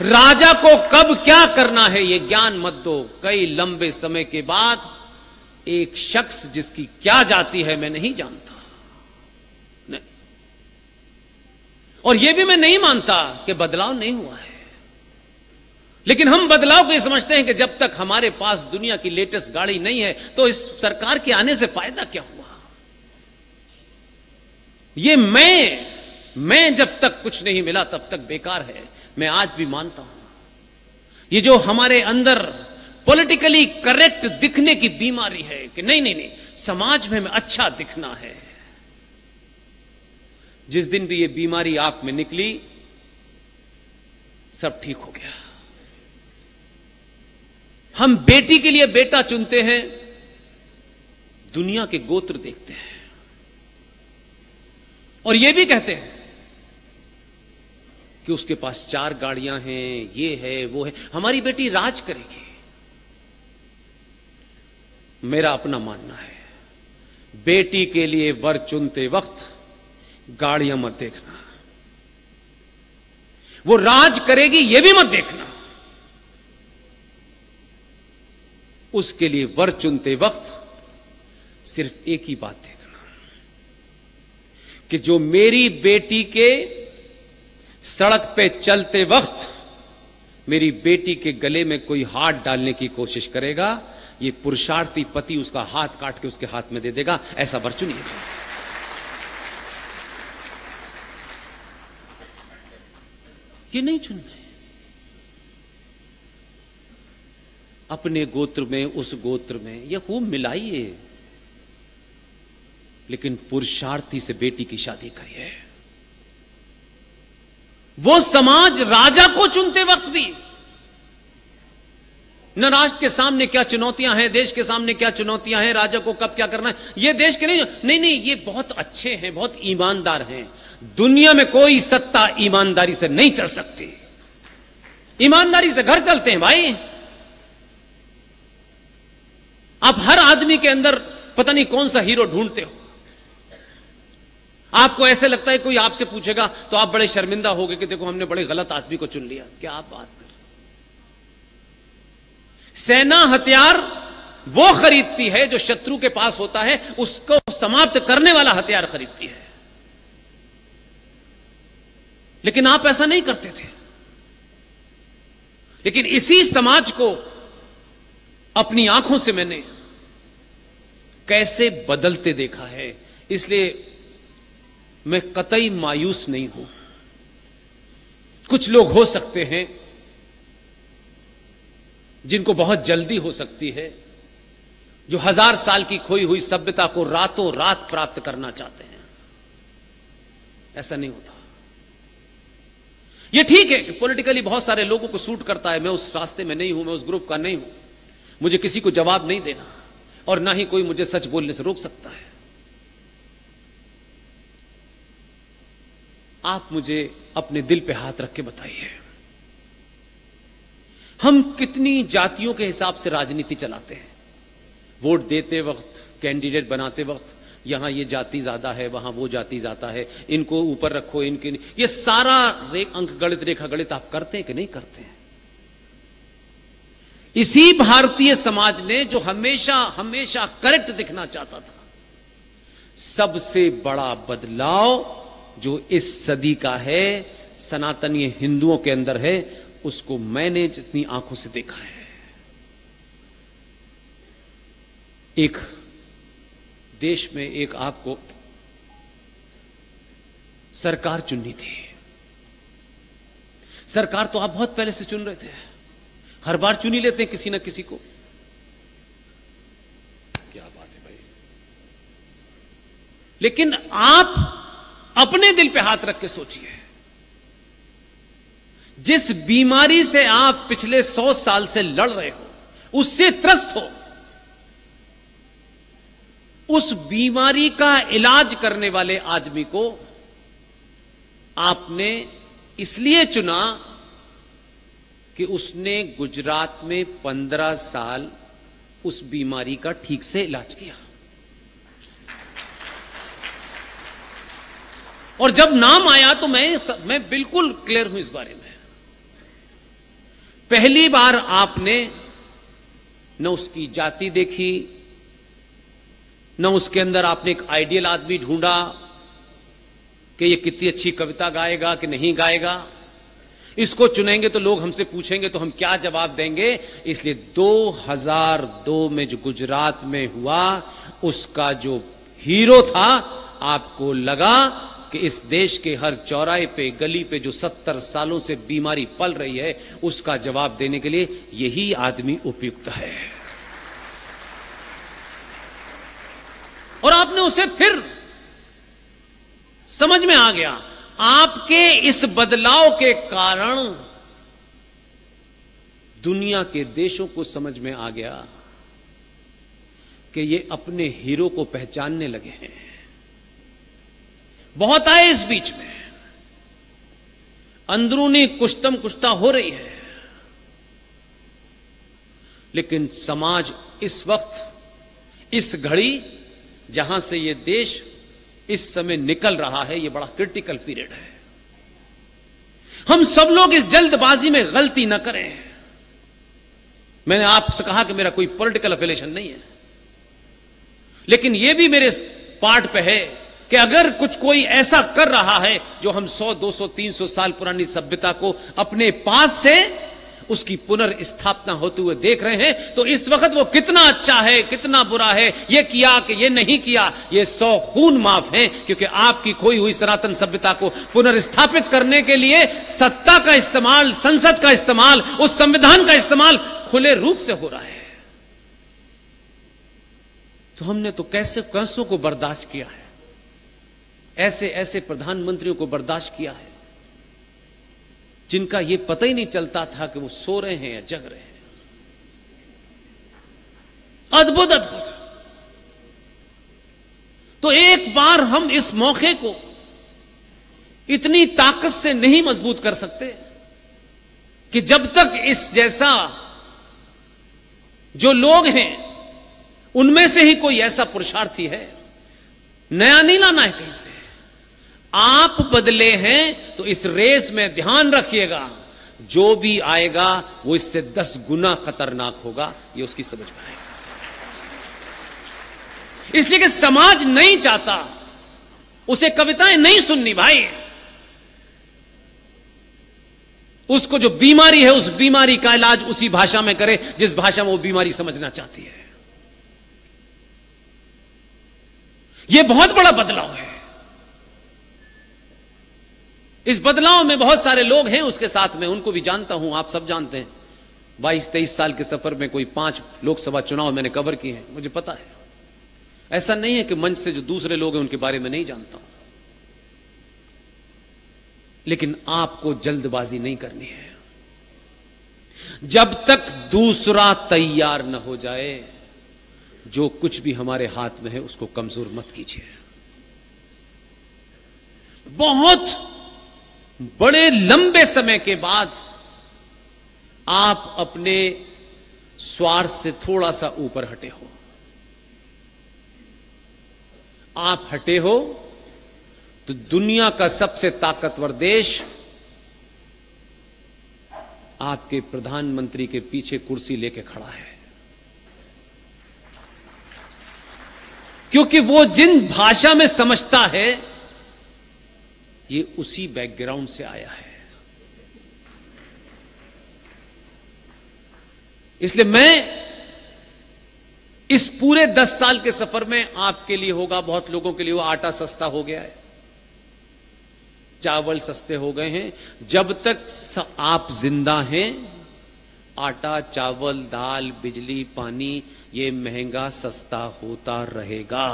राजा को कब क्या करना है ये ज्ञान मत दो। कई लंबे समय के बाद एक शख्स जिसकी क्या जाति है मैं नहीं जानता, नहीं, और यह भी मैं नहीं मानता कि बदलाव नहीं हुआ है, लेकिन हम बदलाव को ये समझते हैं कि जब तक हमारे पास दुनिया की लेटेस्ट गाड़ी नहीं है तो इस सरकार के आने से फायदा क्या हुआ। ये मैं जब तक कुछ नहीं मिला तब तक बेकार है, मैं आज भी मानता हूं। ये जो हमारे अंदर पॉलिटिकली करेक्ट दिखने की बीमारी है कि नहीं समाज में हमें अच्छा दिखना है, जिस दिन भी ये बीमारी आप में निकली सब ठीक हो गया। हम बेटी के लिए बेटा चुनते हैं, दुनिया के गोत्र देखते हैं और यह भी कहते हैं कि उसके पास 4 गाड़ियां हैं, ये है वो है, हमारी बेटी राज करेगी। मेरा अपना मानना है, बेटी के लिए वर चुनते वक्त गाड़ियां मत देखना, वो राज करेगी यह भी मत देखना। उसके लिए वर चुनते वक्त सिर्फ एक ही बात देखना कि जो मेरी बेटी के सड़क पे चलते वक्त मेरी बेटी के गले में कोई हाथ डालने की कोशिश करेगा, ये पुरुषार्थी पति उसका हाथ काट के उसके हाथ में दे देगा, ऐसा वर चुनिए। ये नहीं चुनना है। अपने गोत्र में, उस गोत्र में यह खूब मिलाइए, लेकिन पुरुषार्थी से बेटी की शादी करिए। वो समाज राजा को चुनते वक्त भी न राष्ट्र के सामने क्या चुनौतियां हैं, देश के सामने क्या चुनौतियां हैं, राजा को कब क्या करना है, ये देश के नहीं, ये बहुत अच्छे हैं, बहुत ईमानदार हैं। दुनिया में कोई सत्ता ईमानदारी से नहीं चल सकती। ईमानदारी से घर चलते हैं भाई। आप हर आदमी के अंदर पता नहीं कौन सा हीरो ढूंढते हो। आपको ऐसे लगता है कोई आपसे पूछेगा तो आप बड़े शर्मिंदा होगे कि देखो हमने बड़े गलत आदमी को चुन लिया। क्या आप बात कर, सेना हथियार वो खरीदती है जो शत्रु के पास होता है, उसको समाप्त करने वाला हथियार खरीदती है। लेकिन आप ऐसा नहीं करते थे। लेकिन इसी समाज को अपनी आंखों से मैंने कैसे बदलते देखा है, इसलिए मैं कतई मायूस नहीं हूं। कुछ लोग हो सकते हैं जिनको बहुत जल्दी हो सकती है, जो 1000 साल की खोई हुई सभ्यता को रातों रात प्राप्त करना चाहते हैं। ऐसा नहीं होता। यह ठीक है कि पॉलिटिकली बहुत सारे लोगों को सूट करता है। मैं उस रास्ते में नहीं हूं, मैं उस ग्रुप का नहीं हूं। मुझे किसी को जवाब नहीं देना और ना ही कोई मुझे सच बोलने से रोक सकता है। आप मुझे अपने दिल पे हाथ रख के बताइए, हम कितनी जातियों के हिसाब से राजनीति चलाते हैं। वोट देते वक्त, कैंडिडेट बनाते वक्त, यहां ये जाति ज्यादा है, वहां वो जाति ज्यादा है, इनको ऊपर रखो, इनके, ये सारा अंक गणित, रेखा गणित आप करते हैं कि नहीं करते हैं? इसी भारतीय समाज ने जो हमेशा हमेशा करेक्ट दिखना चाहता था, सबसे बड़ा बदलाव जो इस सदी का है, सनातनी हिंदुओं के अंदर है, उसको मैंने जितनी आंखों से देखा है। एक देश में एक आपको सरकार चुननी थी। सरकार तो आप बहुत पहले से चुन रहे थे, हर बार चुन ही लेते हैं किसी ना किसी को। क्या बात है भाई। लेकिन आप अपने दिल पे हाथ रख के सोचिए, जिस बीमारी से आप पिछले 100 साल से लड़ रहे हो, उससे त्रस्त हो, उस बीमारी का इलाज करने वाले आदमी को आपने इसलिए चुना कि उसने गुजरात में 15 साल उस बीमारी का ठीक से इलाज किया। और जब नाम आया तो मैं बिल्कुल क्लियर हूं इस बारे में। पहली बार आपने न उसकी जाति देखी, न उसके अंदर आपने एक आइडियल आदमी ढूंढा कि ये कितनी अच्छी कविता गाएगा कि नहीं गाएगा। इसको चुनेंगे तो लोग हमसे पूछेंगे तो हम क्या जवाब देंगे। इसलिए 2002 में जो गुजरात में हुआ, उसका जो हीरो था, आपको लगा कि इस देश के हर चौराहे पे, गली पे जो 70 सालों से बीमारी पल रही है, उसका जवाब देने के लिए यही आदमी उपयुक्त है। और आपने उसे फिर समझ में आ गया। आपके इस बदलाव के कारण दुनिया के देशों को समझ में आ गया कि ये अपने हीरो को पहचानने लगे हैं। बहुत आए इस बीच में, अंदरूनी कुश्तम कुश्ता हो रही है, लेकिन समाज इस वक्त, इस घड़ी जहां से ये देश इस समय निकल रहा है, ये बड़ा क्रिटिकल पीरियड है। हम सब लोग इस जल्दबाजी में गलती न करें। मैंने आपसे कहा कि मेरा कोई पॉलिटिकल अफिलिएशन नहीं है, लेकिन यह भी मेरे पार्ट पे है कि अगर कुछ कोई ऐसा कर रहा है जो हम 100, 200, 300 साल पुरानी सभ्यता को अपने पास से उसकी पुनर्स्थापना होते हुए देख रहे हैं, तो इस वक्त वो कितना अच्छा है, कितना बुरा है, ये किया कि ये नहीं किया, ये 100 खून माफ है। क्योंकि आपकी खोई हुई सनातन सभ्यता को पुनर्स्थापित करने के लिए सत्ता का इस्तेमाल, संसद का इस्तेमाल, उस संविधान का इस्तेमाल खुले रूप से हो रहा है। तो हमने तो कैसों को बर्दाश्त किया है, ऐसे ऐसे प्रधानमंत्रियों को बर्दाश्त किया है जिनका यह पता ही नहीं चलता था कि वो सो रहे हैं या जग रहे हैं। अद्भुत अद्भुत। तो एक बार हम इस मौके को इतनी ताकत से नहीं मजबूत कर सकते कि जब तक इस जैसा जो लोग हैं उनमें से ही कोई ऐसा पुरुषार्थी है, नया नहीं लाना है कहीं से। आप बदले हैं तो इस रेस में ध्यान रखिएगा, जो भी आएगा वो इससे 10 गुना खतरनाक होगा, ये उसकी समझ में आएगा। इसलिए कि समाज नहीं चाहता, उसे कविताएं नहीं सुननी भाई। उसको जो बीमारी है उस बीमारी का इलाज उसी भाषा में करे जिस भाषा में वो बीमारी समझना चाहती है। यह बहुत बड़ा बदलाव है। इस बदलाव में बहुत सारे लोग हैं उसके साथ में, उनको भी जानता हूं, आप सब जानते हैं। 22-23 साल के सफर में कोई 5 लोकसभा चुनाव मैंने कवर किए हैं, मुझे पता है। ऐसा नहीं है कि मंच से जो दूसरे लोग हैं उनके बारे में नहीं जानता हूं, लेकिन आपको जल्दबाजी नहीं करनी है। जब तक दूसरा तैयार न हो जाए, जो कुछ भी हमारे हाथ में है उसको कमजोर मत कीजिए। बहुत बड़े लंबे समय के बाद आप अपने स्वार्थ से थोड़ा सा ऊपर हटे हो। आप हटे हो तो दुनिया का सबसे ताकतवर देश आपके प्रधानमंत्री के पीछे कुर्सी लेके खड़ा है, क्योंकि वो जिन भाषा में समझता है ये उसी बैकग्राउंड से आया है। इसलिए मैं इस पूरे 10 साल के सफर में, आपके लिए होगा, बहुत लोगों के लिए वो आटा सस्ता हो गया है, चावल सस्ते हो गए हैं। जब तक आप जिंदा हैं, आटा, चावल, दाल, बिजली, पानी ये महंगा सस्ता होता रहेगा।